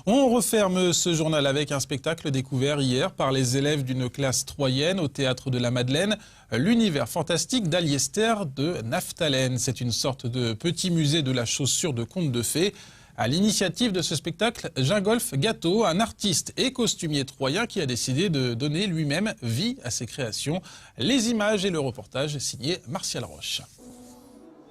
On referme ce journal avec un spectacle découvert hier par les élèves d'une classe troyenne au Théâtre de la Madeleine, l'univers fantastique d'Aliester de Naphtalen. C'est une sorte de petit musée de la chaussure de conte de fées. À l'initiative de ce spectacle, Gingolf Gatto, un artiste et costumier troyen qui a décidé de donner lui-même vie à ses créations. Les images et le reportage signé Martial Roche.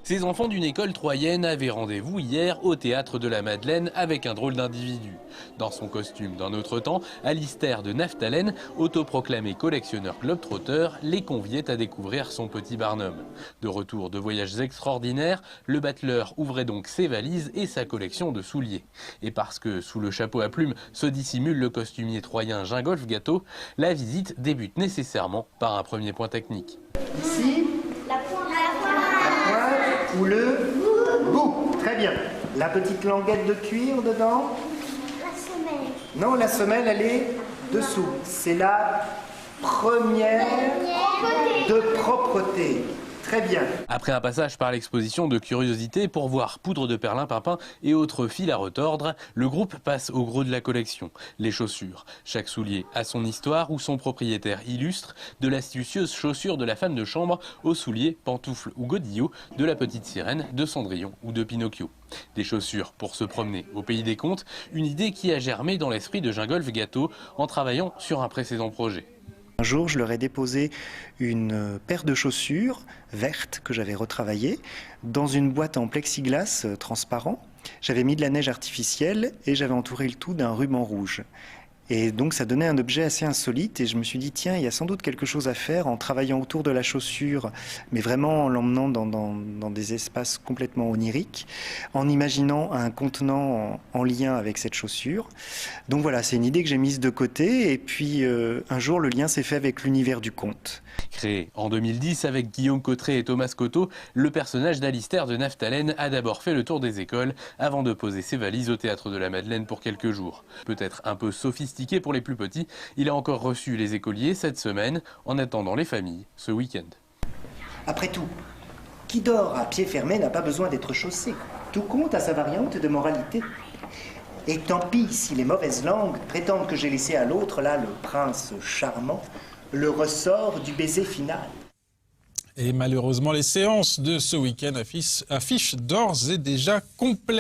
Ces enfants d'une école troyenne avaient rendez-vous hier au Théâtre de la Madeleine avec un drôle d'individu. Dans son costume d'un autre temps, Alister de Naphtalen, autoproclamé collectionneur globetrotter, les conviait à découvrir son petit Barnum. De retour de voyages extraordinaires, le battleur ouvrait donc ses valises et sa collection de souliers. Et parce que sous le chapeau à plumes se dissimule le costumier troyen Gingolf Gatto, la visite débute nécessairement par un premier point technique. Ici, la pointe ou le bout. Très bien. La petite languette de cuir dedans? La semelle. Non, la semelle, elle est dessous. C'est la première de propreté. Très bien. Après un passage par l'exposition de curiosités pour voir poudre de perlimpinpin et autres fils à retordre, le groupe passe au gros de la collection, les chaussures. Chaque soulier a son histoire ou son propriétaire illustre, de l'astucieuse chaussure de la femme de chambre aux souliers, pantoufles ou godillots de la petite sirène, de Cendrillon ou de Pinocchio. Des chaussures pour se promener au pays des contes, une idée qui a germé dans l'esprit de Gingolf Gatto en travaillant sur un précédent projet. Un jour, je leur ai déposé une paire de chaussures vertes que j'avais retravaillées dans une boîte en plexiglas transparent. J'avais mis de la neige artificielle et j'avais entouré le tout d'un ruban rouge. Et donc ça donnait un objet assez insolite et je me suis dit tiens, il y a sans doute quelque chose à faire en travaillant autour de la chaussure, mais vraiment en l'emmenant dans des espaces complètement oniriques, en imaginant un contenant en lien avec cette chaussure. Donc voilà, c'est une idée que j'ai mise de côté et puis un jour le lien s'est fait avec l'univers du conte. Créé en 2010 avec Guillaume Cotteret et Thomas Cotto, le personnage d'Alister de Naphtalen a d'abord fait le tour des écoles avant de poser ses valises au Théâtre de la Madeleine pour quelques jours. Peut-être un peu sophistiqué pour les plus petits, il a encore reçu les écoliers cette semaine, en attendant les familles ce week-end. Après tout, qui dort à pied fermé n'a pas besoin d'être chaussé. Tout compte à sa variante de moralité. Et tant pis si les mauvaises langues prétendent que j'ai laissé à l'autre, là, le prince charmant, le ressort du baiser final. Et malheureusement, les séances de ce week-end affichent d'ores et déjà complètes.